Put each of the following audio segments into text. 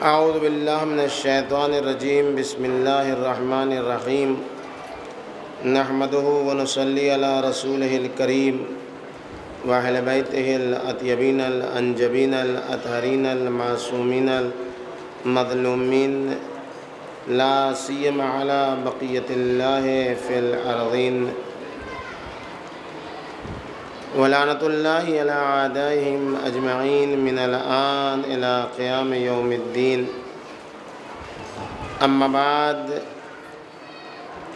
اعوذ باللہ من الشیطان الرجیم بسم اللہ الرحمن الرحیم نحمدہ ونصلی علی رسولہ الکریم وأہل بیتہ الاطیبین الانجبین الاطہرین المعصومین المظلومین لا سیما علی بقیت اللہ فی الارضین ولعنۃ اللہ علی اعدائہم اجمعین من الآن الی قیام یوم الدین اما بعد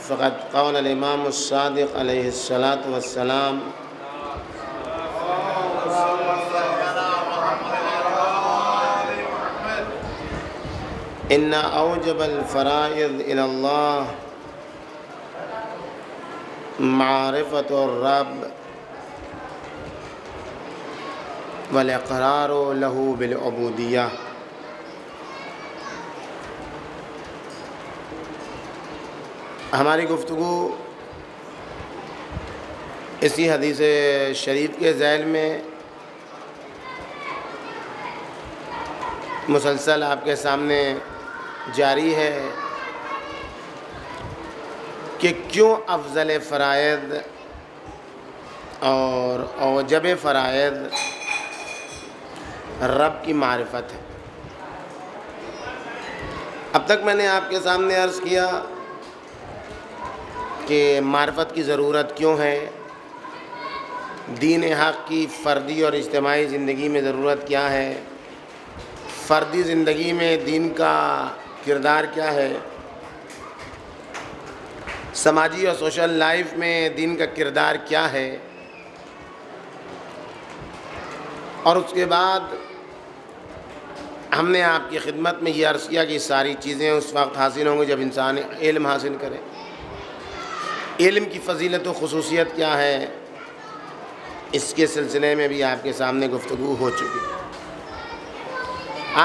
فقد قال الامام الصادق علیہ الصلاۃ والسلام ان اوجب الفرائض الی اللہ معرفۃ الرب والاقرار له بالعبودیہ۔ ہماری گفتگو اسی حدیث شریف کے ذیل میں مسلسل آپ کے سامنے جاری ہے کہ کیوں افضل فرائض اور اوجب فرائض رب کی معرفت ہے۔ اب تک میں نے آپ کے سامنے عرض کیا کہ معرفت کی ضرورت کیوں ہے، دین حق کی فردی اور اجتماعی زندگی میں ضرورت کیا ہے، فردی زندگی میں دین کا کردار کیا ہے، سماجی اور سوشل لائف میں دین کا کردار کیا ہے، اور اس کے بعد ہم نے آپ کی خدمت میں یہ عرض کیا کہ ساری چیزیں اس وقت حاصل ہوں گی جب انسان علم حاصل کرے۔ علم کی فضیلت و خصوصیت کیا ہے، اس کے سلسلے میں بھی آپ کے سامنے گفتگو ہو چکی ہے۔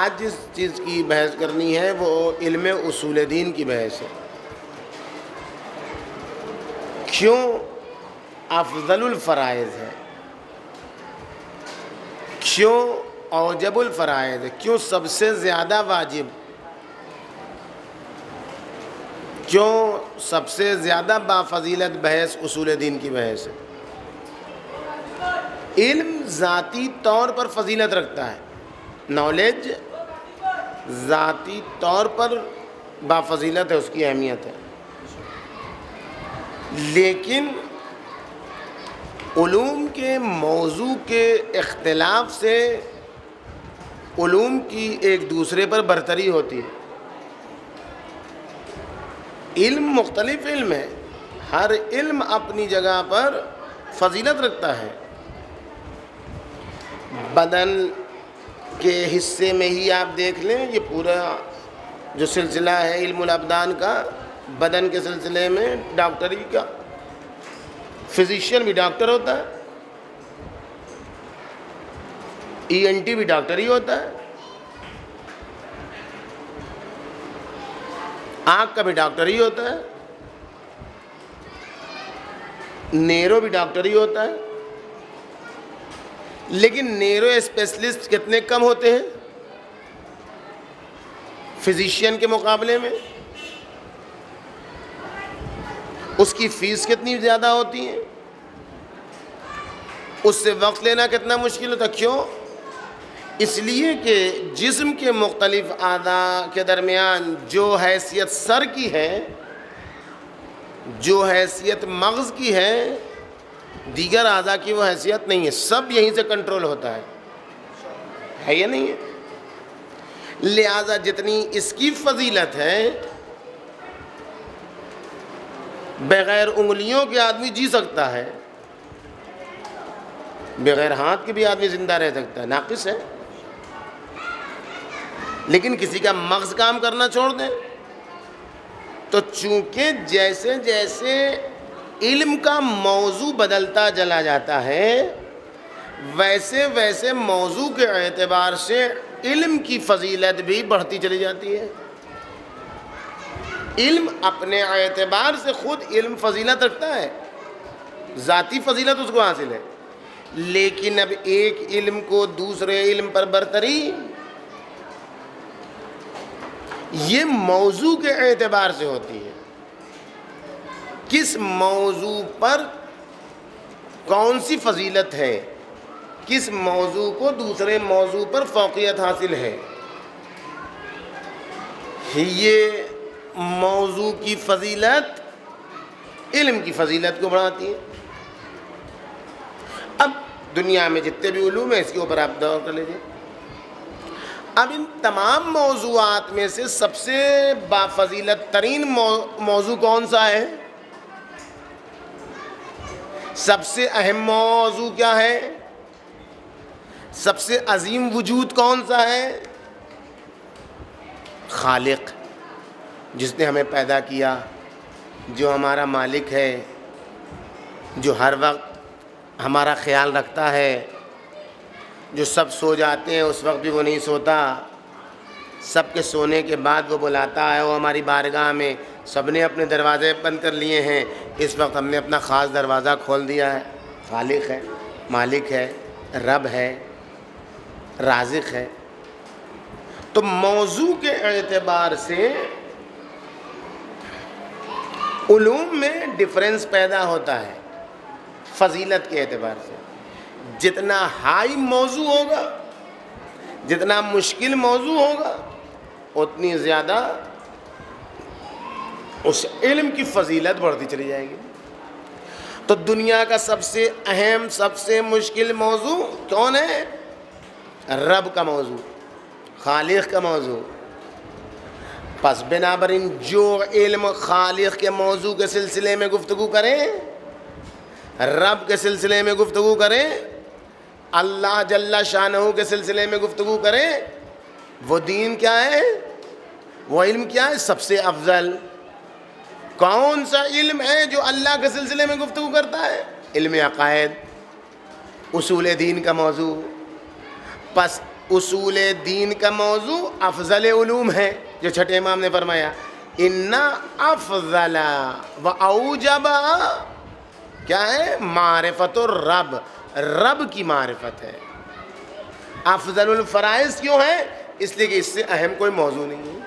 آج جس چیز کی بحث کرنی ہے وہ علم اصول دین کی بحث ہے۔ کیوں افضل الفرائض ہے، کیوں اوجب الفرائض ہے، کیوں سب سے زیادہ واجب، کیوں سب سے زیادہ بافضیلت بحث اصول دین کی بحث ہے۔ علم ذاتی طور پر فضیلت رکھتا ہے، نالج ذاتی طور پر بافضیلت ہے، اس کی اہمیت ہے، لیکن علوم کے موضوع کے اختلاف سے علوم کی ایک دوسرے پر برتری ہوتی ہے۔ علم مختلف علم ہے، ہر علم اپنی جگہ پر فضیلت رکھتا ہے۔ بدن کے حصے میں ہی آپ دیکھ لیں، یہ پورا جو سلسلہ ہے علم الابدان کا، بدن کے سلسلے میں ڈاکٹری کا، فزیشین بھی ڈاکٹر ہوتا ہے، ENT بھی ڈاکٹر ہی ہوتا ہے، آنکھ کا بھی ڈاکٹر ہی ہوتا ہے، نیرو بھی ڈاکٹر ہی ہوتا ہے، لیکن نیرو اسپیشلسٹ کتنے کم ہوتے ہیں فزیشین کے مقابلے میں، اس کی فیس کتنی زیادہ ہوتی ہے، اس سے وقت لینا کتنا مشکل ہوتا ہے۔ کیوں؟ اس لیے کہ جسم کے مختلف اعضاء کے درمیان جو حیثیت سر کی ہے، جو حیثیت مغز کی ہے، دیگر اعضاء کی وہ حیثیت نہیں ہے، سب یہیں سے کنٹرول ہوتا ہے یا نہیں ہے؟ لہذا جتنی اس کی فضیلت ہے، بغیر انگلیوں کے آدمی جی سکتا ہے، بغیر ہاتھ کے بھی آدمی زندہ رہ سکتا ہے، ناقص ہے، لیکن کسی کا مغز کام کرنا چھوڑ دیں تو چونکہ جیسے جیسے علم کا موضوع بدلتا چلا جاتا ہے، ویسے ویسے موضوع کے اعتبار سے علم کی فضیلت بھی بڑھتی چلی جاتی ہے۔ علم اپنے اعتبار سے خود علم فضیلت رکھتا ہے، ذاتی فضیلت اس کو حاصل ہے، لیکن اب ایک علم کو دوسرے علم پر برتری یہ موضوع کے اعتبار سے ہوتی ہے، کس موضوع پر کون سی فضیلت ہے، کس موضوع کو دوسرے موضوع پر فوقیت حاصل ہے، یہ موضوع کی فضیلت علم کی فضیلت کو بڑھاتی ہے۔ اب دنیا میں جتنے بھی علوم ہیں اس کے اوپر آپ غور کر لیجیے۔ اب ان تمام موضوعات میں سے سب سے بافضیلت ترین موضوع کون سا ہے؟ سب سے اہم موضوع کیا ہے؟ سب سے عظیم وجود کون سا ہے؟ خالق، جس نے ہمیں پیدا کیا، جو ہمارا مالک ہے، جو ہر وقت ہمارا خیال رکھتا ہے، جو سب سو جاتے ہیں اس وقت بھی وہ نہیں سوتا، سب کے سونے کے بعد وہ بلاتا ہے، وہ ہماری بارگاہ میں سب نے اپنے دروازے بند کر لیے ہیں، اس وقت ہم نے اپنا خاص دروازہ کھول دیا ہے۔ خالق ہے، مالک ہے، رب ہے، رازق ہے۔ تو موضوع کے اعتبار سے علوم میں ڈفرینس پیدا ہوتا ہے فضیلت کے اعتبار سے۔ جتنا ہائی موضوع ہوگا، جتنا مشکل موضوع ہوگا، اتنی زیادہ اس علم کی فضیلت بڑھتی چلی جائے گی۔ تو دنیا کا سب سے اہم، سب سے مشکل موضوع کون ہے؟ رب کا موضوع، خالق کا موضوع۔ پس بنابراین جو علم خالق کے موضوع کے سلسلے میں گفتگو کریں، رب کے سلسلے میں گفتگو کریں، اللہ جل شانہ کے سلسلے میں گفتگو کریں، وہ دین کیا ہے؟ وہ علم کیا ہے؟ سب سے افضل۔ کون سا علم ہے جو اللہ کے سلسلے میں گفتگو کرتا ہے؟ علم عقائد، اصول دین کا موضوع۔ پس اصول دین کا موضوع افضل علوم ہے، جو چھٹے امام نے فرمایا ان افضل و اوجب کیا ہے؟ معرفت الرب، رب کی معرفت ہے۔ افضل الفرائض کیوں ہے؟ اس لیے کہ اس سے اہم کوئی موضوع نہیں ہے۔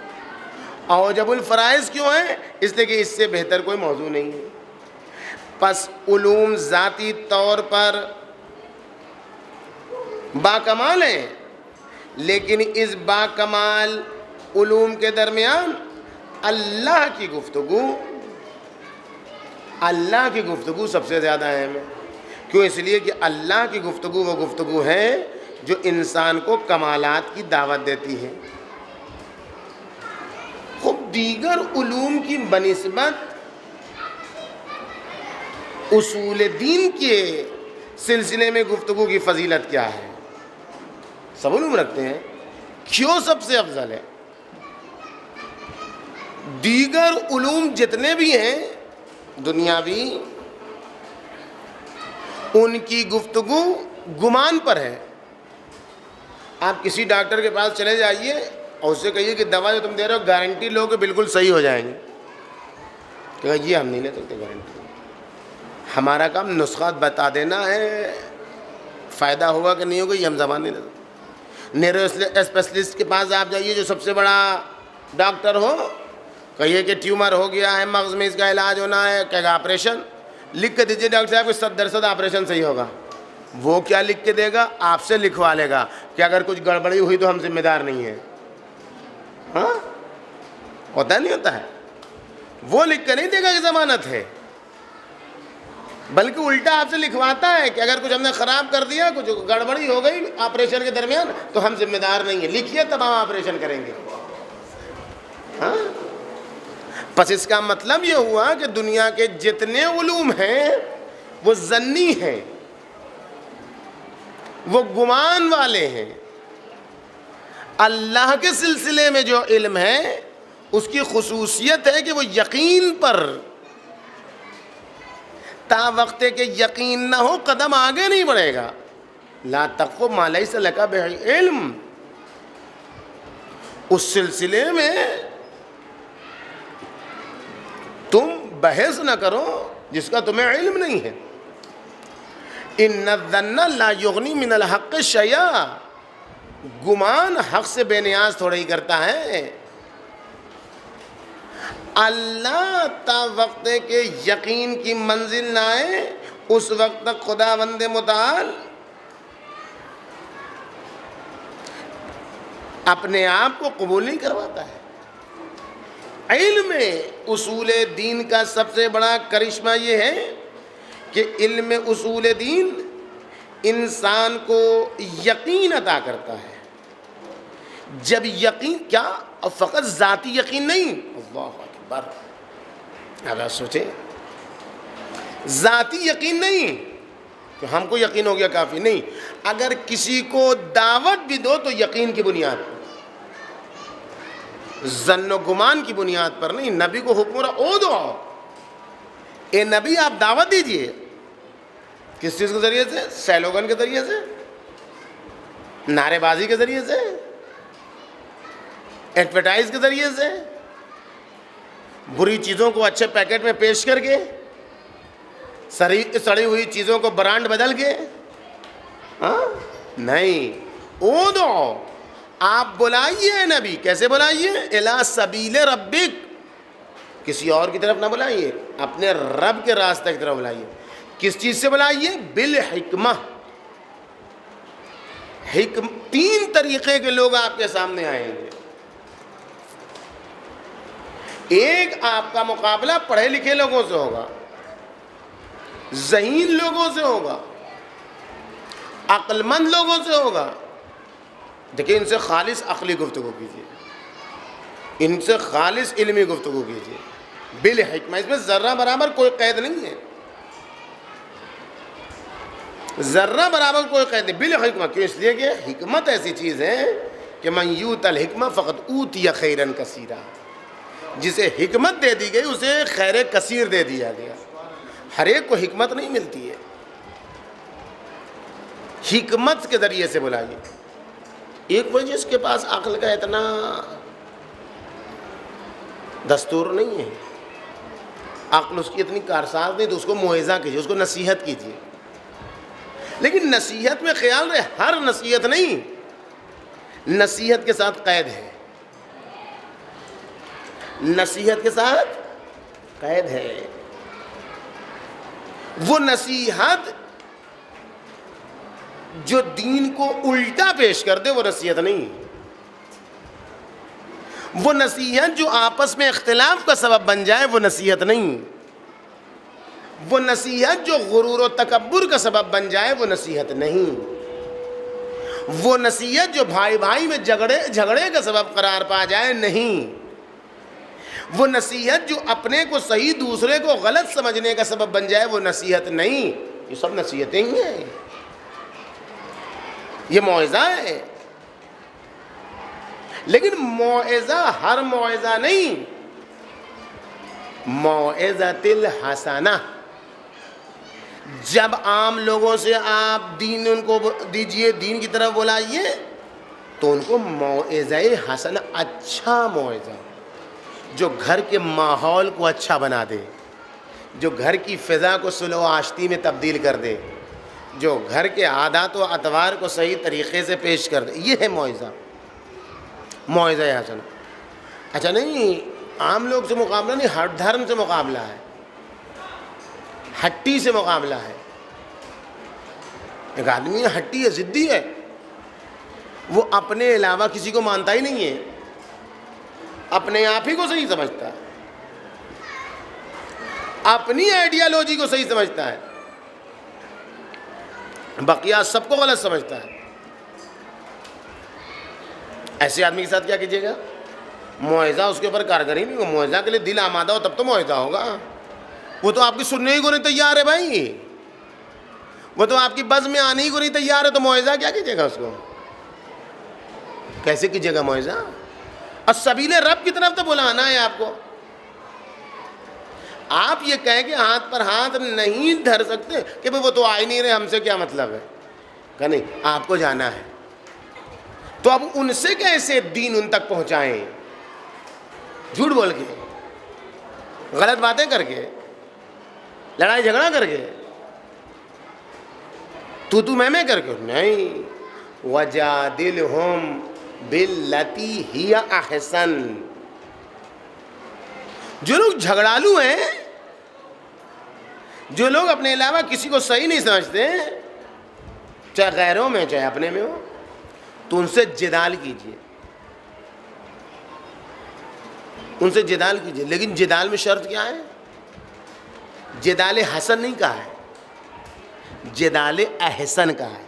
اوجب الفرائض کیوں ہے؟ اس لیے کہ اس سے بہتر کوئی موضوع نہیں ہے۔ پس علوم ذاتی طور پر باکمال ہیں، لیکن اس باکمال علوم کے درمیان اللہ کی گفتگو سب سے زیادہ اہم ہے۔ کیوں؟ اس لیے کہ اللہ کی گفتگو وہ گفتگو ہے جو انسان کو کمالات کی دعوت دیتی ہے۔ خب دیگر علوم کی بنسبت اصول دین کے سلسلے میں گفتگو کی فضیلت کیا ہے؟ سب علوم رکھتے ہیں، کیوں سب سے افضل ہے؟ دیگر علوم جتنے بھی ہیں دنیاوی، ان کی گفتگو گمان پر ہے۔ آپ کسی ڈاکٹر کے پاس چلے جائیے اور اس سے کہیے کہ دوا جو تم دے رہے ہو گارنٹی لو کہ بالکل صحیح ہو جائیں گے، کہ یہ ہم نہیں لے سکتے گارنٹی، ہمارا کام نسخہ بتا دینا ہے، فائدہ ہوگا کہ نہیں ہوگا یہ ہم زبان نہیں لے سکتے۔ نیورو اسپیشلسٹ کے پاس آپ جائیے جو سب سے بڑا ڈاکٹر ہو، کہیے کہ ٹیومر ہو گیا ہے مغز میں، اس کا علاج ہونا ہے، کہے گا آپریشن، لکھ کے دیجیے ڈاکٹر صاحب کہ 100% آپریشن صحیح ہوگا۔ وہ کیا لکھ کے دے گا؟ آپ سے لکھوا لے گا کہ اگر کچھ گڑبڑی ہوئی تو ہم ذمہ دار نہیں ہیں۔ ہاں ہوتا نہیں ہوتا ہے؟ وہ لکھ کے نہیں دے گا کہ ضمانت ہے، بلکہ الٹا آپ سے لکھواتا ہے کہ اگر کچھ ہم نے خراب کر دیا، کچھ گڑبڑی ہو گئی آپریشن کے درمیان تو ہم ذمہ دار نہیں ہیں، لکھیے تب ہم آپریشن کریں گے۔ ہاں پس اس کا مطلب یہ ہوا کہ دنیا کے جتنے علوم ہیں وہ ظنی ہیں، وہ گمان والے ہیں۔ اللہ کے سلسلے میں جو علم ہے اس کی خصوصیت ہے کہ وہ یقین پر، تا وقت کہ یقین نہ ہو قدم آگے نہیں بڑھے گا۔ لا تقف ما لیس لک بہ علم، اس سلسلے میں تم بحث نہ کرو جس کا تمہیں علم نہیں ہے۔ ان الظن لا یغنی من الحق شیئا، گمان حق سے بے نیاز تھوڑا ہی کرتا ہے۔ اللہ تا وقت کے یقین کی منزل نہ آئے اس وقت تک خداوند متعال اپنے آپ کو قبول نہیں کرواتا ہے۔ علم اصول دین کا سب سے بڑا کرشمہ یہ ہے کہ علم اصول دین انسان کو یقین عطا کرتا ہے۔ جب یقین کیا، اور فقط ذاتی یقین نہیں، اللہ اکبر، اب سوچیں، ذاتی یقین نہیں کہ ہم کو یقین ہو گیا کافی نہیں، اگر کسی کو دعوت بھی دو تو یقین کی بنیاد پر، ظن و گمان کی بنیاد پر نہیں۔ نبی کو حکم رہا او دو، اے نبی آپ دعوت دیجئے، کس چیز کے ذریعے سے؟ سیلوگن کے ذریعے سے، نعرے بازی کے ذریعے سے، ایڈورٹائز کے ذریعے سے، بری چیزوں کو اچھے پیکٹ میں پیش کر کے، سڑی ہوئی چیزوں کو برانڈ بدل کے، نہیں، او دو، آپ بلائیے نبی، کیسے بلائیے؟ الی سبیل ربک، کسی اور کی طرف نہ بلائیے، اپنے رب کے راستے کی طرف بلائیے۔ کس چیز سے بلائیے؟ بالحکمہ، تین طریقے کے لوگ آپ کے سامنے آئیں گے۔ ایک، آپ کا مقابلہ پڑھے لکھے لوگوں سے ہوگا، ذہین لوگوں سے ہوگا، عقل مند لوگوں سے ہوگا۔ دیکھیں، ان سے خالص عقلی گفتگو کیجیے، ان سے خالص علمی گفتگو کیجیے، بالحکمہ، اس میں ذرہ برابر کوئی قید نہیں ہے، ذرہ برابر کوئی قید نہیں، بالحکمہ۔ کیوں؟ اس لیے کہ حکمت ایسی چیز ہے کہ من یؤت الحکمہ فقد اوتی خیرا کثیرا، جسے حکمت دے دی گئی اسے خیر کثیر دے دیا گیا۔ ہر ایک کو حکمت نہیں ملتی ہے، حکمت کے ذریعے سے بلائیے۔ ایک وہ جس کے پاس عقل کا اتنا دستور نہیں ہے، عقل اس کی اتنی کارساز نہیں، تو اس کو موعظہ کیجیے، اس کو نصیحت کیجیے، لیکن نصیحت میں خیال رہے ہر نصیحت نہیں، نصیحت کے ساتھ قید ہے، نصیحت کے ساتھ قید ہے۔ وہ نصیحت جو دین کو الٹا پیش کر دے وہ نصیحت نہیں، وہ نصیحت جو آپس میں اختلاف کا سبب بن جائے وہ نصیحت نہیں، وہ نصیحت جو غرور و تکبر کا سبب بن جائے وہ نصیحت نہیں، وہ نصیحت جو بھائی بھائی میں جھگڑے کا سبب قرار پا جائے نہیں، وہ نصیحت جو اپنے کو صحیح دوسرے کو غلط سمجھنے کا سبب بن جائے وہ نصیحت نہیں۔ یہ سب نصیحتیں ہی ہیں، یہ موعظہ ہے، لیکن موعظہ ہر موعظہ نہیں، موعظۃ الحسنہ۔ جب عام لوگوں سے آپ دین ان کو دیجئے، دین کی طرف بلائیے، تو ان کو موعظہ حسنہ، اچھا موعظہ جو گھر کے ماحول کو اچھا بنا دے، جو گھر کی فضا کو صلح و آشتی میں تبدیل کر دے، جو گھر کے عادات و اطوار کو صحیح طریقے سے پیش کر دے، یہ ہے موعظہ، موعظہ حسنہ۔ اچھا نہیں، عام لوگ سے مقابلہ نہیں، ہر دھرم سے مقابلہ ہے، ہٹی سے مقابلہ ہے۔ ایک آدمی ہٹی ہے، ضدی ہے، وہ اپنے علاوہ کسی کو مانتا ہی نہیں ہے، اپنے آپ ہی کو صحیح سمجھتا ہے، اپنی آئیڈیالوجی کو صحیح سمجھتا ہے، بقیہ سب کو غلط سمجھتا ہے۔ ایسے آدمی کے ساتھ کیا کیجیے گا؟ موعظہ اس کے اوپر کارگر ہی نہیں ہو، موعظہ کے لیے دل آمادہ ہو تب تو موعظہ ہوگا، وہ تو آپ کی سننے ہی کو نہیں تیار ہے بھائی، وہ تو آپ کی بز میں آنے ہی کو نہیں تیار ہے، تو موعظہ کیا کیجیے گا اس کو؟ کیسے کیجیے گا موعظہ؟ اور سبیل رب کی طرف تو بلانا ہے آپ کو۔ آپ یہ کہیں کہ ہاتھ پر ہاتھ نہیں دھر سکتے کہ وہ تو آ ہی نہیں رہے، ہم سے کیا مطلب ہے، کہ نہیں، آپ کو جانا ہے، تو اب ان سے کیسے دین ان تک پہنچائیں؟ جھوٹ بول کے، غلط باتیں کر کے، لڑائی جھگڑا کر کے، تو میں کر کے نہیں۔ وَجَادِلْهُمْ بِالَّتِي هِيَ أَحْسَنُ، جو لوگ جھگڑالو ہیں، جو لوگ اپنے علاوہ کسی کو صحیح نہیں سمجھتے، چاہے غیروں میں چاہے اپنے میں ہو، تو ان سے جدال کیجیے، ان سے جدال کیجیے، لیکن جدال میں شرط کیا ہے؟ جدال حسن نہیں کہا ہے، جدال احسن کہا ہے،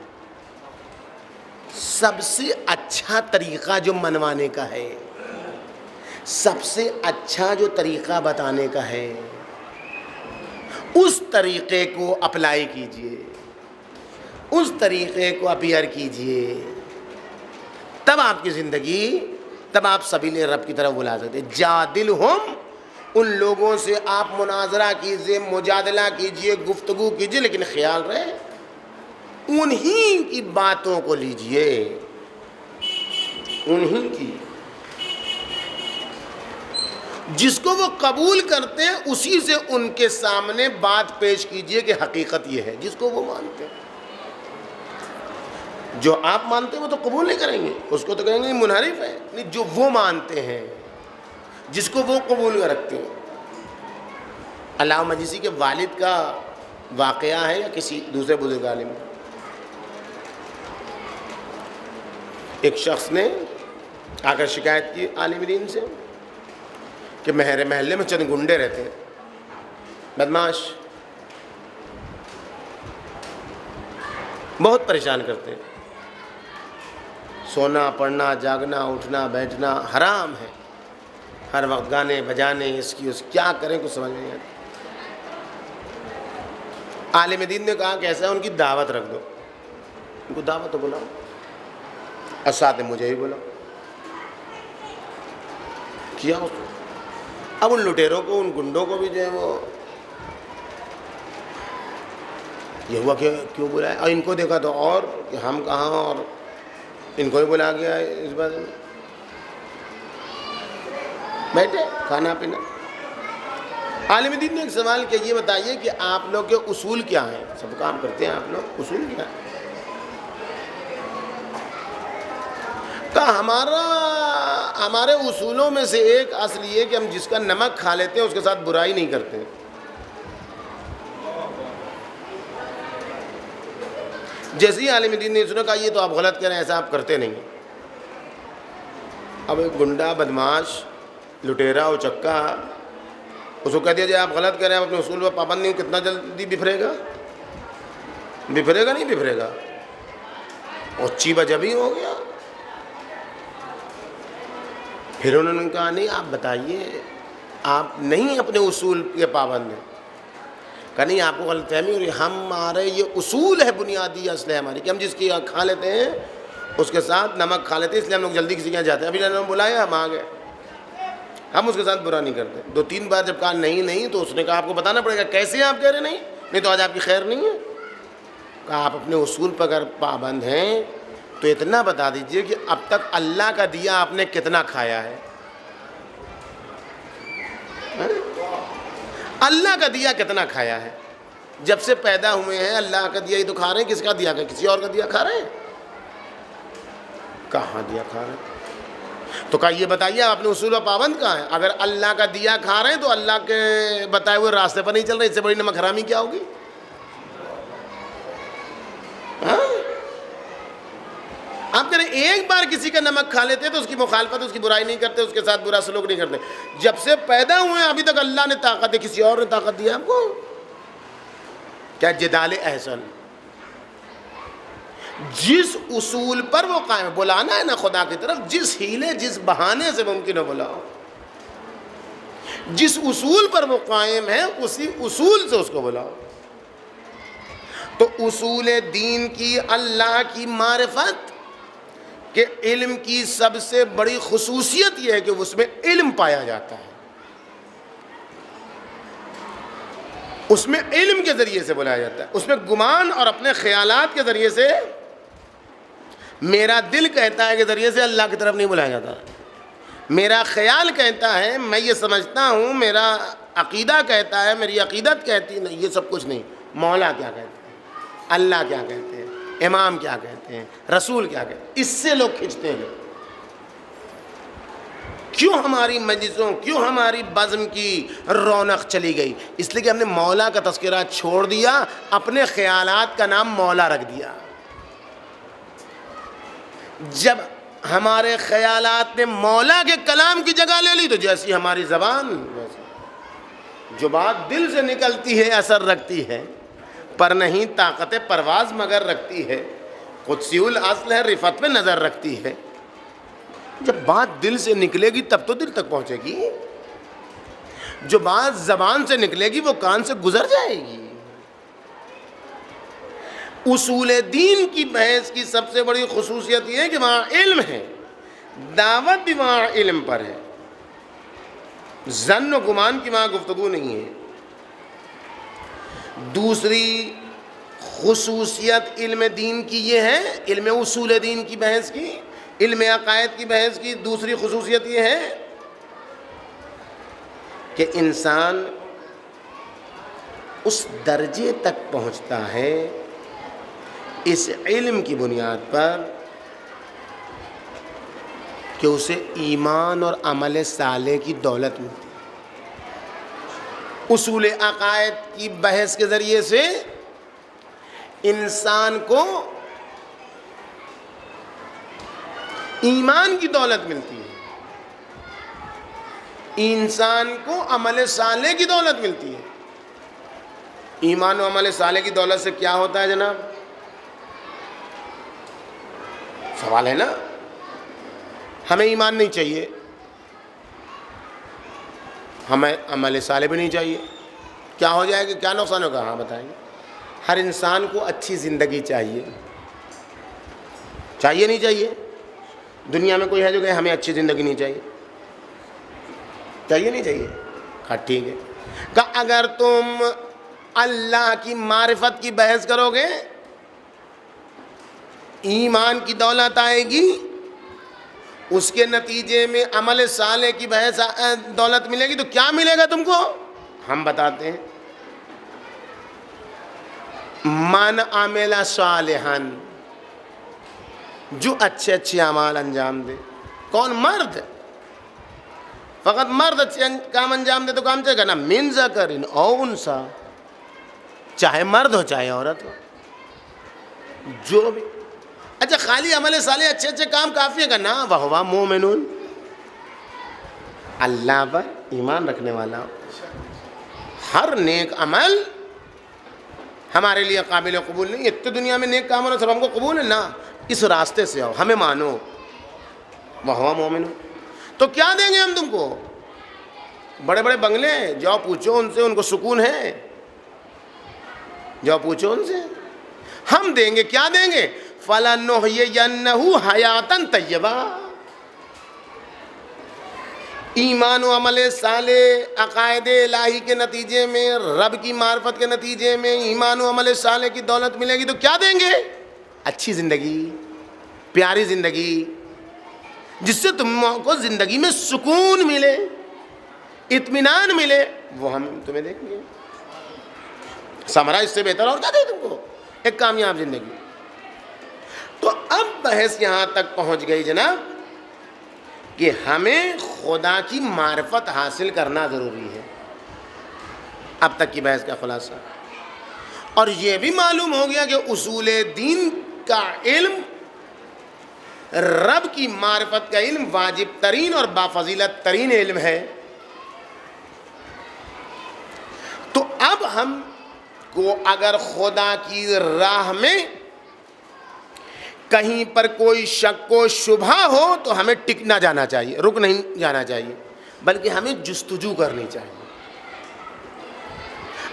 سب سے اچھا طریقہ جو منوانے کا ہے، سب سے اچھا جو طریقہ بتانے کا ہے، اس طریقے کو اپلائی کیجئے، اس طریقے کو اپیئر کیجئے، تب آپ کی زندگی، تب آپ سبیل رب کی طرف بلا سکتے۔ جادلہم، ان لوگوں سے آپ مناظرہ کیجئے، مجادلہ کیجئے، گفتگو کیجئے، لیکن خیال رہے انہی کی باتوں کو لیجئے، انہی کی، جس کو وہ قبول کرتے ہیں اسی سے ان کے سامنے بات پیش کیجئے کہ حقیقت یہ ہے، جس کو وہ مانتے ہیں۔ جو آپ مانتے ہیں وہ تو قبول نہیں کریں گے، اس کو تو کہیں گے منحرف ہے، نہیں، جو وہ مانتے ہیں، جس کو وہ قبول کر رکھتے ہیں۔ علامہ مجلسی کے والد کا واقعہ ہے یا کسی دوسرے بزرگ عالم کا؟ ایک شخص نے آ کر شکایت کی عالم دین سے کہ میرے محلے میں چند گنڈے رہتے ہیں، بدماش، بہت پریشان کرتے ہیں، سونا پڑھنا جاگنا اٹھنا بیٹھنا حرام ہے، ہر وقت گانے بجانے، اس کی کیا کریں کچھ سمجھ نہیں آتا۔ عالم دین نے کہا کہ ایسا ہے ان کی دعوت رکھ دو، ان کو دعوت تو بلاؤ، اور ساتھ مجھے ہی بلاؤ۔ کیا اس کو، اب ان لٹیروں کو، ان گنڈوں کو بھی جو ہے وہ یہ ہوا کہ کیوں بلایا، اور ان کو دیکھا تو اور کہ ہم کہاں، اور ان کو ہی بلا گیا اس بات میں، بیٹھے کھانا پینا۔ عالم دین نے ایک سوال کیا، یہ بتائیے کہ آپ لوگ کے اصول کیا ہیں، سب کام کرتے ہیں آپ لوگ، اصول کیا ہے؟ کہا ہمارے اصولوں میں سے ایک اصل یہ کہ ہم جس کا نمک کھا لیتے ہیں اس کے ساتھ برائی نہیں کرتے ہیں۔ جیسے ہی عالم دین نے سنا، کہا یہ تو آپ غلط کہہ رہے ہیں، ایسا آپ کرتے نہیں۔ اب ایک گنڈا بدماش لٹیرا اور چکا، اس کو کہہ دیا جائے آپ غلط کہہ رہے ہیں، آپ اپنے اصول پر پابند نہیں ہو، کتنا جلدی بفرے گا؟ بفرے گا نہیں بفرے گا، اور چیبا جبھی ہو گیا۔ پھر انہوں نے کہا نہیں، آپ بتائیے، آپ نہیں اپنے اصول کے پابند ہیں؟ کہا نہیں، آپ کو غلط فہمی ہو رہی ہے، ہمارے یہ اصول ہے، بنیادی اصل ہے ہماری کہ ہم جس کی کھا لیتے ہیں اس کے ساتھ نمک کھا لیتے ہیں، اس لیے ہم لوگ جلدی کسی کے یہاں جاتے ہیں، ابھی انہوں نے بلایا ہم آ گئے، ہم اس کے ساتھ برا نہیں کرتے۔ 2-3 بار جب کہا نہیں تو اس نے کہا آپ کو بتانا پڑے گا کیسے آپ کہہ رہے نہیں تو آج آپ کی خیر نہیں ہے۔ کہا آپ اپنے اصول پر اگر پابند ہیں تو اتنا بتا دیجئے کہ اب تک اللہ کا دیا آپ نے کتنا کھایا ہے؟ اللہ کا دیا کتنا کھایا ہے؟ جب سے پیدا ہوئے ہیں اللہ کا دیا ہی تو کھا رہے ہیں، کس کا دیا کھا، کسی اور کا دیا کھا رہے ہیں؟ کہاں دیا کھا رہے ہیں؟ تو کہا یہ بتائیے آپ اپنے اصول پر پابند کہاں ہیں؟ اگر اللہ کا دیا کھا رہے ہیں تو اللہ کے بتائے ہوئے راستے پر نہیں چل رہے، اس سے بڑی نمک حرامی کیا ہوگی؟ آپ کہہ رہے ہیں ایک بار کسی کا نمک کھا لیتے تو اس کی مخالفت، اس کی برائی نہیں کرتے، اس کے ساتھ برا سلوک نہیں کرتے۔ جب سے پیدا ہوئے ہیں ابھی تک اللہ نے طاقت دی، کسی اور نے طاقت دی آپ کو؟ کیا جدال احسن، جس اصول پر وہ قائم، بلانا ہے نا خدا کی طرف، جس ہیلے جس بہانے سے ممکن ہے بلاؤ، جس اصول پر وہ قائم ہے اسی اصول سے اس کو بلاؤ۔ تو اصول دین کی، اللہ کی معرفت کہ علم کی سب سے بڑی خصوصیت یہ ہے کہ اس میں علم پایا جاتا ہے، اس میں علم کے ذریعے سے بلایا جاتا ہے، اس میں گمان اور اپنے خیالات کے ذریعے سے، میرا دل کہتا ہے کہ ذریعے سے اللہ کی طرف نہیں بلایا جاتا، میرا خیال کہتا ہے، میں یہ سمجھتا ہوں، میرا عقیدہ کہتا ہے، میری عقیدت کہتی ہے، نہیں، یہ سب کچھ نہیں۔ مولا کیا کہتے ہیں، اللہ کیا کہتے ہیں، امام کیا کہتے ہیں، رسول کیا کہتے ہیں، اس سے لوگ کھنچتے ہیں۔ کیوں ہماری مجلسوں، کیوں ہماری بزم کی رونق چلی گئی؟ اس لیے کہ ہم نے مولا کا تذکرہ چھوڑ دیا، اپنے خیالات کا نام مولا رکھ دیا۔ جب ہمارے خیالات نے مولا کے کلام کی جگہ لے لی تو جیسی ہماری زبان، جو بات دل سے نکلتی ہے اثر رکھتی ہے، پر نہیں طاقت پرواز مگر رکھتی ہے، قدسی الاصل ہے رفت پہ نظر رکھتی ہے۔ جب بات دل سے نکلے گی تب تو دل تک پہنچے گی، جو بات زبان سے نکلے گی وہ کان سے گزر جائے گی۔ اصول دین کی بحث کی سب سے بڑی خصوصیت یہ ہے کہ وہاں علم ہے، دعوت بھی وہاں علم پر ہے، ظن و گمان کی وہاں گفتگو نہیں ہے۔ دوسری خصوصیت علم دین کی یہ ہے، علم اصول دین کی بحث کی، علم عقائد کی بحث کی دوسری خصوصیت یہ ہے کہ انسان اس درجے تک پہنچتا ہے اس علم کی بنیاد پر کہ اسے ایمان اور عمل صالح کی دولت ملتی ہے۔ اصول عقائد کی بحث کے ذریعے سے انسان کو ایمان کی دولت ملتی ہے، انسان کو عمل صالح کی دولت ملتی ہے۔ ایمان و عمل صالح کی دولت سے کیا ہوتا ہے جناب؟ سوال ہے نا، ہمیں ایمان نہیں چاہیے، ہمیں عمل صالح بھی نہیں چاہیے، کیا ہو جائے گا؟ کیا نقصان ہوگا؟ ہاں بتائیں گے۔ ہر انسان کو اچھی زندگی چاہیے، چاہیے نہیں چاہیے؟ دنیا میں کوئی ہے جو کہ ہمیں اچھی زندگی نہیں چاہیے؟ چاہیے نہیں چاہیے؟ ہاں ٹھیک ہے، کہ اگر تم اللہ کی معرفت کی بحث کرو گے، ایمان کی دولت آئے گی، اس کے نتیجے میں عمل صالح کی بحث دولت ملے گی، تو کیا ملے گا تم کو؟ ہم بتاتے ہیں، من عمل صالحا، جو اچھے اچھے اعمال انجام دے۔ کون؟ مرد، فقط مرد اچھے کام انجام دے تو کام چلے گا نا، من ذکر او انثی، چاہے مرد ہو چاہے عورت ہو، جو بھی۔ اچھا خالی عمل صالح اچھے اچھے کام کافی ہے نا، وَهُوَ مُؤْمِنٌ، اللہ پر ایمان رکھنے والا ہو، ہر نیک عمل ہمارے لیے قابل قبول نہیں۔ اتنے دنیا میں نیک کام ہونا سب ہم کو قبول ہے نا، اس راستے سے آؤ، ہمیں مانو، وَهُوَ مُؤْمِنٌ۔ تو کیا دیں گے ہم تم کو؟ بڑے بڑے بنگلے، جاؤ پوچھو ان سے، ان کو سکون ہے، جاؤ پوچھو ان سے۔ ہم دیں گے، کیا دیں گے؟ فَلَنُحْيِيَنَّهُ حَيَاتًا طَيِّبَةً، ایمان و عمل صالح عقائد الہی کے نتیجے میں، رب کی معرفت کے نتیجے میں ایمان و عمل صالح کی دولت ملے گی تو کیا دیں گے؟ اچھی زندگی، پیاری زندگی، جس سے تم کو زندگی میں سکون ملے، اطمینان ملے، وہ ہم تمہیں دیں گے۔ ثمرہ اس سے بہتر اور کیا دیں تم کو؟ ایک کامیاب زندگی۔ تو اب بحث یہاں تک پہنچ گئی جناب کہ ہمیں خدا کی معرفت حاصل کرنا ضروری ہے۔ اب تک کی بحث کا خلاصہ، اور یہ بھی معلوم ہو گیا کہ اصول دین کا علم، رب کی معرفت کا علم واجب ترین اور بافضیلت ترین علم ہے۔ تو اب ہم کو اگر خدا کی راہ میں کہیں پر کوئی شک و شبہ ہو تو ہمیں ٹک نہ جانا چاہیے، رک نہیں جانا چاہیے، بلکہ ہمیں جستجو کرنی چاہیے۔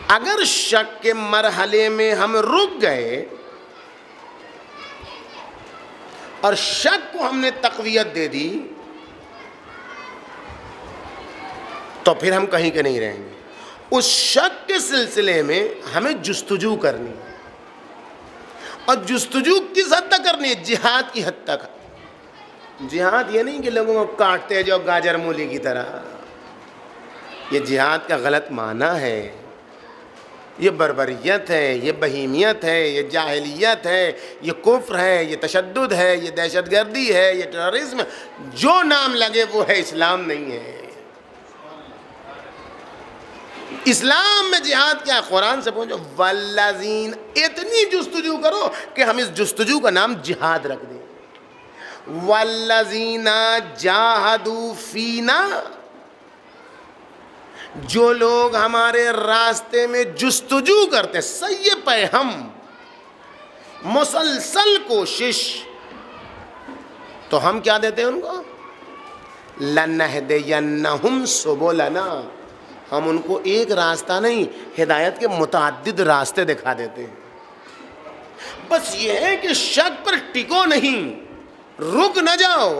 اگر شک کے مرحلے میں ہم رک گئے اور شک کو ہم نے تقویت دے دی تو پھر ہم کہیں کے نہیں رہیں گے۔ اس شک کے سلسلے میں ہمیں جستجو کرنی ہے، اور جستجو کس حد تک کرنی ہے؟ جہاد کی حد تک۔ جہاد یہ نہیں کہ لوگوں کو کاٹتے جو گاجر مولی کی طرح، یہ جہاد کا غلط معنی ہے۔ یہ بربریت ہے، یہ بہیمیت ہے، یہ جاہلیت ہے، یہ کفر ہے، یہ تشدد ہے، یہ دہشت گردی ہے، یہ ٹیررزم، جو نام لگے وہ ہے، اسلام نہیں ہے۔ اسلام میں جہاد کیا ہے؟ قرآن سے پوچھو، والذین، اتنی جستجو کرو کہ ہم اس جستجو کا نام جہاد رکھ دیں۔ والذین جاہدوا فینا، جو لوگ ہمارے راستے میں جستجو کرتے ہیں، سعی پہ ہم، مسلسل کوشش، تو ہم کیا دیتے ہیں ان کو؟ لنہدینہم سبلنا، ہم ان کو ایک راستہ نہیں، ہدایت کے متعدد راستے دکھا دیتے ہیں۔ بس یہ ہے کہ شک پر ٹکو نہیں، رک نہ جاؤ،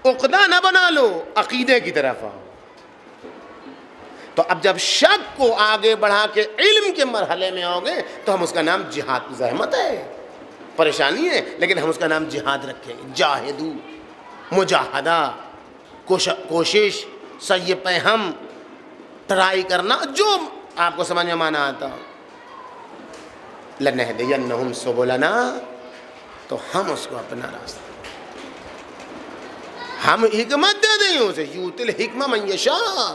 عقدہ نہ بنا لو، عقیدے کی طرف آؤ۔ تو اب جب شک کو آگے بڑھا کے علم کے مرحلے میں آؤ گے تو ہم اس کا نام جہاد، زحمت ہے، پریشانی ہے، لیکن ہم اس کا نام جہاد رکھیں گے۔ جاہدو، مجاہدہ، کوشش، سعی پہ ہم، ٹرائی کرنا، جو آپ کو سمجھ میں معنی آتا۔ لنہدینہم سبلنا، تو ہم اس کو اپنا راستہ، ہم حکمت دے دیں اسے، یؤتی الحکمہ من یشاء،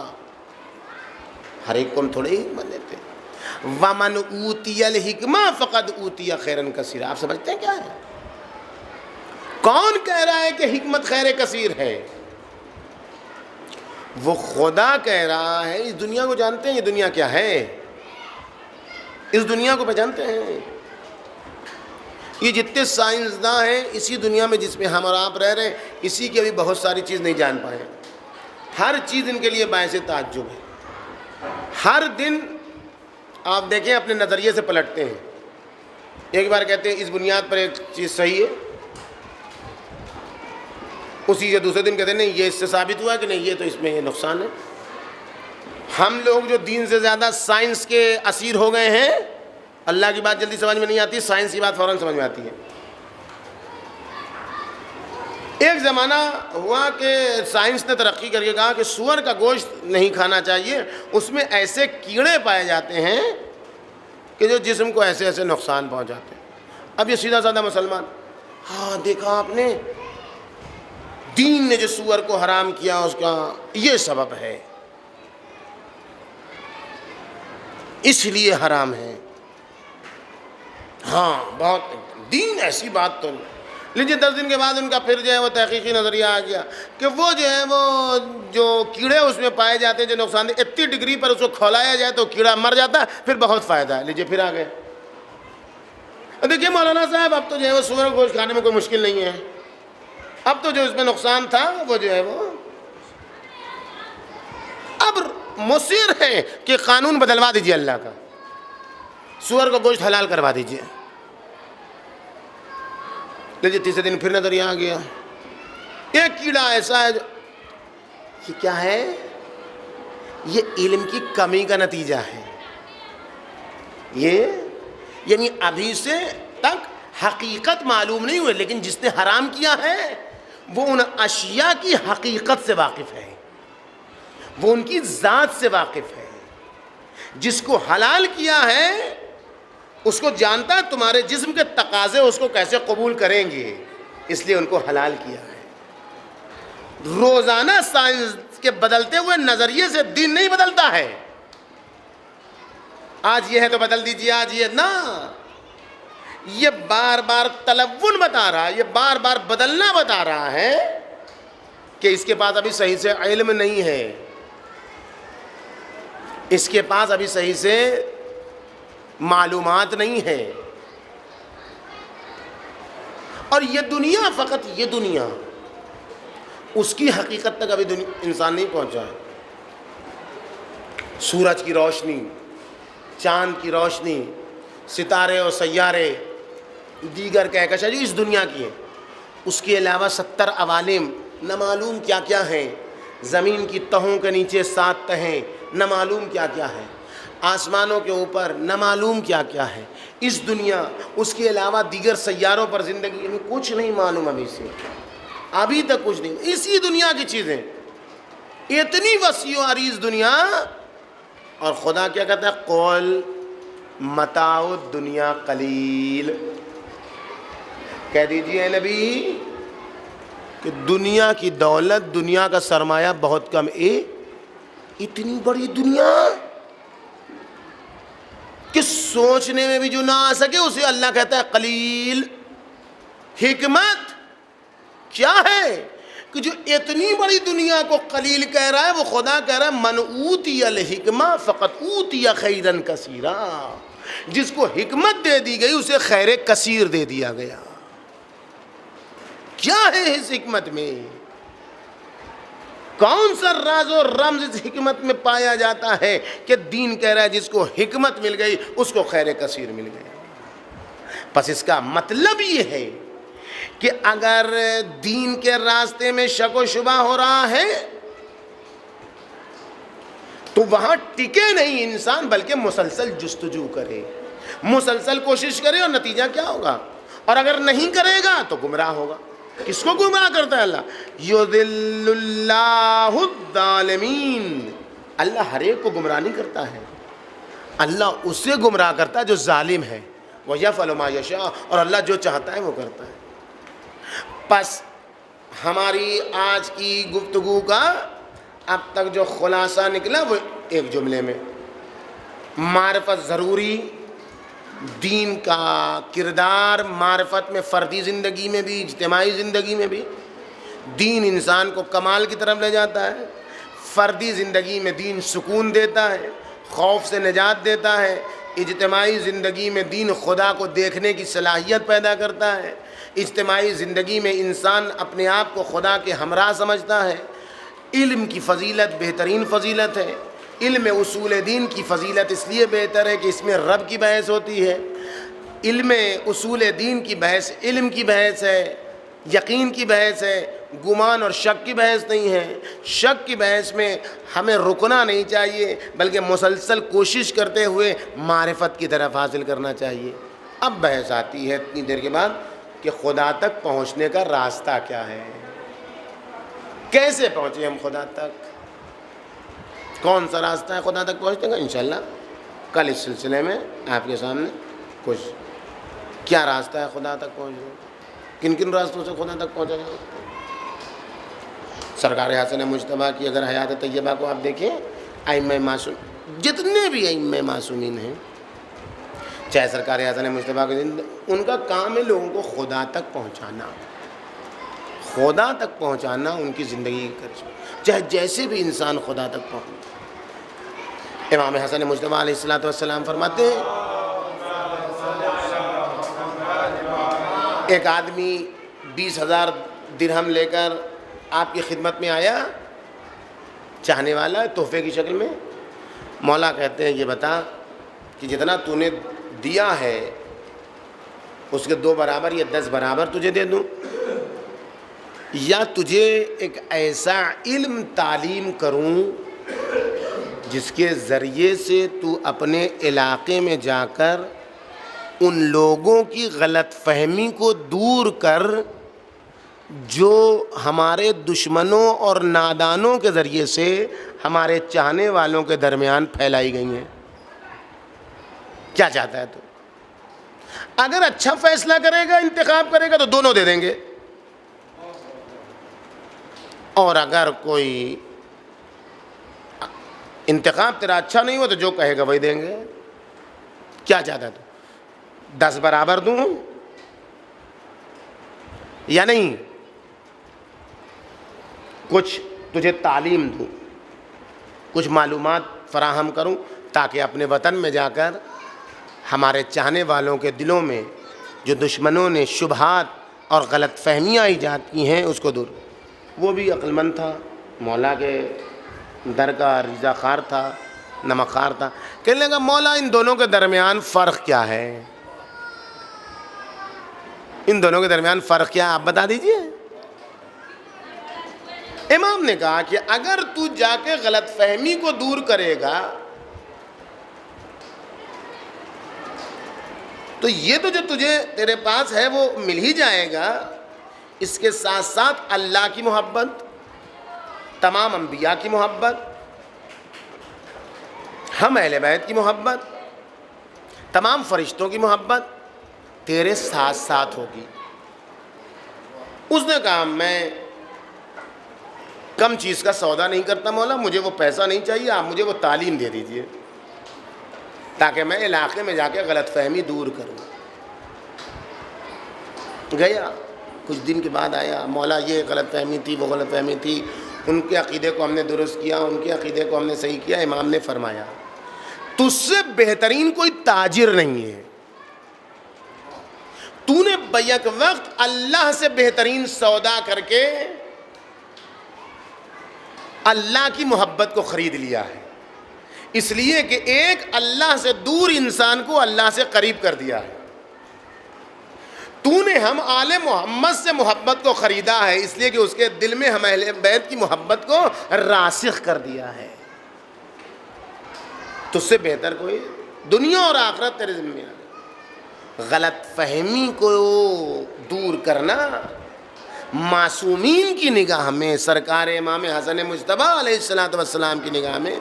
ہر ایک کو ہم تھوڑے حکمت دیتے ہیں۔ وَمَنْ أُوتِيَ الْحِكْمَةَ فَقَدْ أُوتِيَ خَيْرًا كَثِيرًا، آپ سمجھتے ہیں کیا ہے؟ کون کہہ رہا ہے کہ حکمت خیر کثیر ہے؟ وہ خدا کہہ رہا ہے۔ اس دنیا کو جانتے ہیں یہ دنیا کیا ہے؟ اس دنیا کو پہچانتے ہیں؟ یہ جتنے سائنسداں ہیں اسی دنیا میں جس میں ہم اور آپ رہ رہے ہیں، اسی کی ابھی بہت ساری چیز نہیں جان پائے۔ ہر چیز ان کے لیے باعث تعجب ہے۔ ہر دن آپ دیکھیں اپنے نظریے سے پلٹتے ہیں، ایک بار کہتے ہیں اس بنیاد پر ایک چیز صحیح ہے، اسی سے دوسرے دن کہتے ہیں نہیں یہ اس سے ثابت ہوا کہ نہیں یہ تو اس میں یہ نقصان ہے۔ ہم لوگ جو دین سے زیادہ سائنس کے اسیر ہو گئے ہیں، اللہ کی بات جلدی سمجھ میں نہیں آتی، سائنس کی بات فوراً سمجھ میں آتی ہے۔ ایک زمانہ ہوا کہ سائنس نے ترقی کر کے کہا کہ سور کا گوشت نہیں کھانا چاہیے، اس میں ایسے کیڑے پائے جاتے ہیں کہ جو جسم کو ایسے ایسے نقصان پہنچاتے ہیں۔ اب یہ سیدھا سادہ مسلمان، ہاں دیکھا آپ نے، دین نے جو سور کو حرام کیا اس کا یہ سبب ہے، اس لیے حرام ہے۔ ہاں بہت دین ایسی بات تو نہیں۔ لیکن 10 دن کے بعد ان کا پھر جو ہے وہ تحقیقی نظریہ آ گیا کہ وہ جو ہے وہ جو کیڑے اس میں پائے جاتے ہیں جو نقصان دہ، اتنی ڈگری پر اس کو کھولایا جائے تو کیڑا مر جاتا ہے، پھر بہت فائدہ ہے۔ لیجیے پھر آ گئے، دیکھیے مولانا صاحب اب تو جو ہے وہ سور گوشت کھانے میں کوئی مشکل نہیں ہے، اب تو جو اس میں نقصان تھا وہ جو ہے وہ اب مصر ہے کہ قانون بدلوا دیجیے اللہ کا، سور کا گوشت حلال کروا دیجیے۔ لیکن تیسرے دن پھر نظریہ آ گیا، ایک کیڑا ایسا ہے یہ کیا ہے؟ یہ علم کی کمی کا نتیجہ ہے۔ یہ یعنی ابھی سے تک حقیقت معلوم نہیں ہوئے، لیکن جس نے حرام کیا ہے وہ ان اشیاء کی حقیقت سے واقف ہے، وہ ان کی ذات سے واقف ہے۔ جس کو حلال کیا ہے اس کو جانتا ہے تمہارے جسم کے تقاضے اس کو کیسے قبول کریں گے، اس لیے ان کو حلال کیا ہے۔ روزانہ سائنس کے بدلتے ہوئے نظریے سے دین نہیں بدلتا ہے، آج یہ ہے تو بدل دیجیے، آج یہ نہ، یہ بار بار تلون بتا رہا ہے، یہ بار بار بدلنا بتا رہا ہے کہ اس کے پاس ابھی صحیح سے علم نہیں ہے، اس کے پاس ابھی صحیح سے معلومات نہیں ہے، اور یہ دنیا، فقط یہ دنیا، اس کی حقیقت تک ابھی انسان نہیں پہنچا ہے۔ سورج کی روشنی، چاند کی روشنی، ستارے اور سیارے، دیگر کہکشاں جو اس دنیا کی ہیں، اس کے علاوہ 70 عوالم، نہ معلوم کیا کیا ہیں، زمین کی تہوں کے نیچے 7 تہیں، نہ معلوم کیا کیا ہے، آسمانوں کے اوپر نہ معلوم کیا کیا ہے، اس دنیا، اس کے علاوہ دیگر سیاروں پر زندگی، ہمیں کچھ نہیں معلوم ابھی سے، ابھی تک کچھ نہیں، اسی دنیا کی چیزیں، اتنی وسیع و عریض دنیا، اور خدا کیا کہتا ہے؟ قل متاع الدنیا قلیل، کہہ دیجئے نبی کہ دنیا کی دولت، دنیا کا سرمایہ بہت کم. اتنی بڑی دنیا کہ سوچنے میں بھی جو نہ آ سکے اسے اللہ کہتا ہے قلیل. حکمت کیا ہے کہ جو اتنی بڑی دنیا کو قلیل کہہ رہا ہے، وہ خدا کہہ رہا ہے من اوتی الحکمہ فقط اوتی خیرا کثیرا. جس کو حکمت دے دی گئی اسے خیر کثیر دے دیا گیا. کیا ہے اس حکمت میں؟ کون سا راز و رمز اس حکمت میں پایا جاتا ہے کہ دین کہہ رہا ہے جس کو حکمت مل گئی اس کو خیر کثیر مل گیا. پس اس کا مطلب یہ ہے کہ اگر دین کے راستے میں شک و شبہ ہو رہا ہے تو وہاں ٹکے نہیں انسان، بلکہ مسلسل جستجو کرے، مسلسل کوشش کرے، اور نتیجہ کیا ہوگا؟ اور اگر نہیں کرے گا تو گمراہ ہوگا. کس کو گمراہ کرتا ہے اللہ؟ یضل اللہ الظالمین. اللہ ہر ایک کو گمراہ نہیں کرتا ہے، اللہ اسے گمراہ کرتا ہے جو ظالم ہے. وَيَفْعَلُ مَا يَشَاءُ. اور اللہ جو چاہتا ہے وہ کرتا ہے. پس ہماری آج کی گفتگو کا اب تک جو خلاصہ نکلا وہ ایک جملے میں: معرفت ضروری، دین کا کردار معرفت میں فردی زندگی میں بھی اجتماعی زندگی میں بھی. دین انسان کو کمال کی طرف لے جاتا ہے. فردی زندگی میں دین سکون دیتا ہے، خوف سے نجات دیتا ہے. اجتماعی زندگی میں دین خدا کو دیکھنے کی صلاحیت پیدا کرتا ہے. اجتماعی زندگی میں انسان اپنے آپ کو خدا کے ہمراہ سمجھتا ہے. علم کی فضیلت بہترین فضیلت ہے. علم اصول دین کی فضیلت اس لیے بہتر ہے کہ اس میں رب کی بحث ہوتی ہے. علم اصول دین کی بحث علم کی بحث ہے، یقین کی بحث ہے، گمان اور شک کی بحث نہیں ہے. شک کی بحث میں ہمیں رکنا نہیں چاہیے، بلکہ مسلسل کوشش کرتے ہوئے معرفت کی طرف حاصل کرنا چاہیے. اب بحث آتی ہے اتنی دیر کے بعد کہ خدا تک پہنچنے کا راستہ کیا ہے، کیسے پہنچے ہم خدا تک، کون سا راستہ ہے خدا تک پہنچنے کا. انشاءاللہ کل اس سلسلے میں آپ کے سامنے کچھ کیا راستہ ہے خدا تک پہنچنے، کن کن راستوں سے خدا تک پہنچا جا سکتا ہے. سرکار حسن مجتبیٰ کی اگر حیات طیبہ کو آپ دیکھیں، ائمہ معصوم جتنے بھی ائمہ معصومین ہیں، چاہے سرکار حسن مجتبیٰ کے ان کا کام ہے لوگوں کو خدا تک پہنچانا. خدا تک پہنچانا ان کی زندگی کا چاہے جیسے بھی انسان خدا تک پہنچے. امام حسن مجتبیٰ علیہ السلام فرماتے ہیں ایک آدمی 20,000 درہم لے کر آپ کی خدمت میں آیا، چاہنے والا تحفے کی شکل میں. مولا کہتے ہیں یہ بتا کہ جتنا تو نے دیا ہے اس کے 2 برابر یا 10 برابر تجھے دے دوں، یا تجھے ایک ایسا علم تعلیم کروں جس کے ذریعے سے تو اپنے علاقے میں جا کر ان لوگوں کی غلط فہمی کو دور کر جو ہمارے دشمنوں اور نادانوں کے ذریعے سے ہمارے چاہنے والوں کے درمیان پھیلائی گئی ہیں. کیا چاہتا ہے تو؟ اگر اچھا فیصلہ کرے گا، انتخاب کرے گا تو دونوں دے دیں گے، اور اگر کوئی انتخاب تیرا اچھا نہیں ہو تو جو کہے گا وہی دیں گے. کیا چاہتا ہے تو؟ 10 برابر دوں یا نہیں؟ کچھ تجھے تعلیم دوں، کچھ معلومات فراہم کروں تاکہ اپنے وطن میں جا کر ہمارے چاہنے والوں کے دلوں میں جو دشمنوں نے شبہات اور غلط فہمیاں ایجاد کی ہیں اس کو دور. وہ بھی عقل مند تھا، مولا کے در کا رضا خوار تھا، نمک خوار تھا. کہنے لگا مولا ان دونوں کے درمیان فرق کیا ہے؟ ان دونوں کے درمیان فرق کیا آپ بتا دیجئے. امام نے کہا کہ اگر تو جا کے غلط فہمی کو دور کرے گا تو یہ تو جو تجھے تیرے پاس ہے وہ مل ہی جائے گا. اس کے ساتھ ساتھ اللہ کی محبت، تمام انبیاء کی محبت، ہم اہل بیت کی محبت، تمام فرشتوں کی محبت تیرے ساتھ ساتھ ہوگی۔ اس نے کہا میں کم چیز کا سودا نہیں کرتا مولا، مجھے وہ پیسہ نہیں چاہیے، آپ مجھے وہ تعلیم دے دیجئے تاکہ میں علاقے میں جا کے غلط فہمی دور کروں۔ گیا، کچھ دن کے بعد آیا، مولا یہ غلط فہمی تھی، وہ غلط فہمی تھی، ان کے عقیدے کو ہم نے درست کیا، ان کے عقیدے کو ہم نے صحیح کیا۔ امام نے فرمایا تجھ سے بہترین کوئی تاجر نہیں ہے، تو نے بیک وقت اللہ سے بہترین سودا کر کے اللہ کی محبت کو خرید لیا ہے، اس لیے کہ ایک اللہ سے دور انسان کو اللہ سے قریب کر دیا ہے۔ تو نے ہم آل محمد سے محبت کو خریدا ہے، اس لیے کہ اس کے دل میں ہم اہل بیت کی محبت کو راسخ کر دیا ہے۔ تجھ سے بہتر کوئی دنیا اور آخرت تیرے ذمہ ہے۔ غلط فہمی کو دور کرنا معصومین کی نگاہ میں، سرکار امام حسن مجتبیٰ علیہ السلام کی نگاہ میں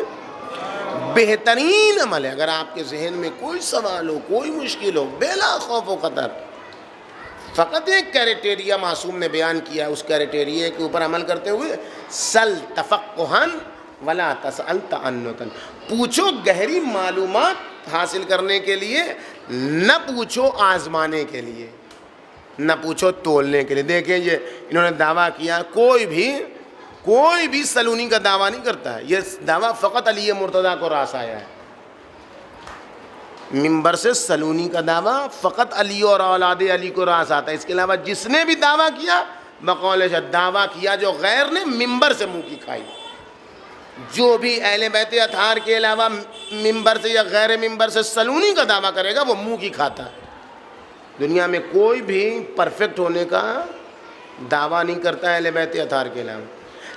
بہترین عمل ہے۔ اگر آپ کے ذہن میں کوئی سوال ہو، کوئی مشکل ہو، بلا خوف و خطر، فقط ایک کریٹیریا معصوم نے بیان کیا، اس کریٹیریے کے اوپر عمل کرتے ہوئے سل تفقہن ولا تسأل تعنتن، پوچھو گہری معلومات حاصل کرنے کے لیے، نہ پوچھو آزمانے کے لیے، نہ پوچھو تولنے کے لیے۔ دیکھیں یہ انہوں نے دعویٰ کیا، کوئی بھی سلونی کا دعویٰ نہیں کرتا ہے، یہ دعویٰ فقط علی مرتضیٰ کو راس آیا ہے۔ منبر سے سلونی کا دعویٰ فقط علی اور اولاد علی کو راس آتا ہے، اس کے علاوہ جس نے بھی دعویٰ کیا بقول شاہ دعویٰ کیا جو غیر نے منبر سے منہ کی کھائی۔ جو بھی اہل بیت اطہار کے علاوہ منبر سے یا غیر منبر سے سلونی کا دعویٰ کرے گا وہ منہ کی کھاتا ہے۔ دنیا میں کوئی بھی پرفیکٹ ہونے کا دعویٰ نہیں کرتا ہے اہل بیت اطہار کے علاوہ۔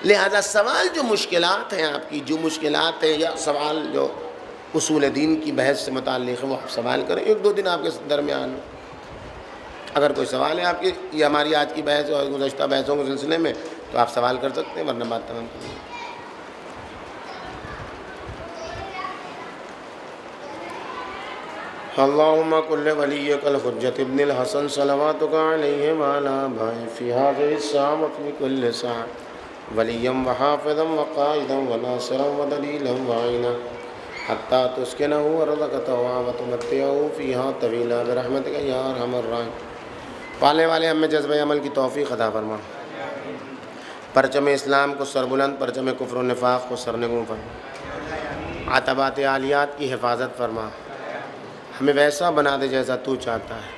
لہذا سوال جو مشکلات ہیں، آپ کی جو مشکلات ہیں یا سوال جو اصول دین کی بحث سے متعلق ہے، وہ آپ سوال کریں، ایک دو دن آپ کے درمیان اگر کوئی سوال ہے آپ کی، یہ ہماری آج کی بحث اور گزشتہ بحثوں کے سلسلے میں، تو آپ سوال کر سکتے ہیں، ورنہ بات تمام کریں۔ اللہم کل ولیک الحجت ابن الحسن صلواتک علیہ وعلی آبائہ فی ہذہ الساعہ وفی کل ساعہ ولیا وحافظا وقائدا وناصرا ودلیلا وعینا حتی تسکنہ ارضک طوعا وتمتعہ فیہا طویلا برحمتک یا ارحم الراحمین۔ پالنے والے ہمیں جذبہ عمل کی توفیق عطا فرما، پرچم اسلام کو سربلند، پرچم کفر و نفاق کو سرنگوں فرما، عتبات عالیات کی حفاظت فرما، ہمیں ویسا بنا دے جیسا تو چاہتا ہے،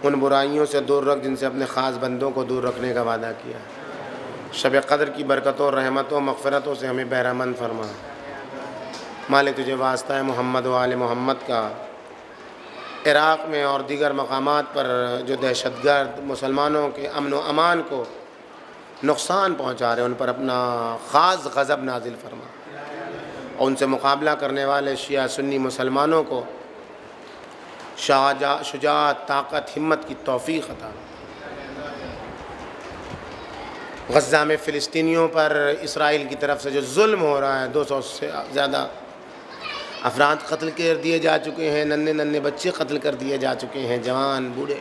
ان برائیوں سے دور رکھ جن سے اپنے خاص بندوں کو دور رکھنے کا وعدہ کیا ہے۔ شب قدر کی برکتوں، رحمتوں، مغفرتوں سے ہمیں بہرمند فرما۔ مالک تجھے واسطہ ہے محمد و آل محمد کا، عراق میں اور دیگر مقامات پر جو دہشت گرد مسلمانوں کے امن و امان کو نقصان پہنچا رہے ہیں، ان پر اپنا خاص غضب نازل فرما، اور ان سے مقابلہ کرنے والے شیعہ سنی مسلمانوں کو شجاعت، طاقت، ہمت کی توفیق عطا۔ غزہ میں فلسطینیوں پر اسرائیل کی طرف سے جو ظلم ہو رہا ہے، 200 سے زیادہ افراد قتل کر دیے جا چکے ہیں، ننھے بچے قتل کر دیے جا چکے ہیں، جوان بوڑھے۔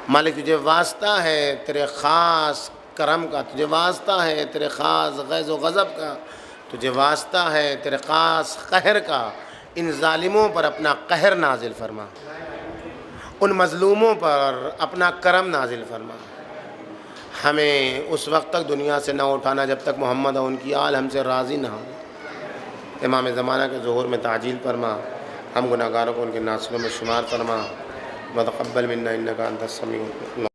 مالک تجھے واسطہ ہے تیرے خاص کرم کا، تجھے واسطہ ہے تیرے خاص غیظ و غضب کا، تجھے واسطہ ہے تیرے خاص قہر کا، ان ظالموں پر اپنا قہر نازل فرما، ان مظلوموں پر اپنا کرم نازل فرما۔ ہمیں اس وقت تک دنیا سے نہ اٹھانا جب تک محمد اور ان کی آل ہم سے راضی نہ ہو۔ امام زمانہ کے ظہور میں تعجیل فرما، ہم گناہگاروں کو ان کے ناصروں میں شمار فرما۔ وتقبل منا انک انت السمیع العلیم۔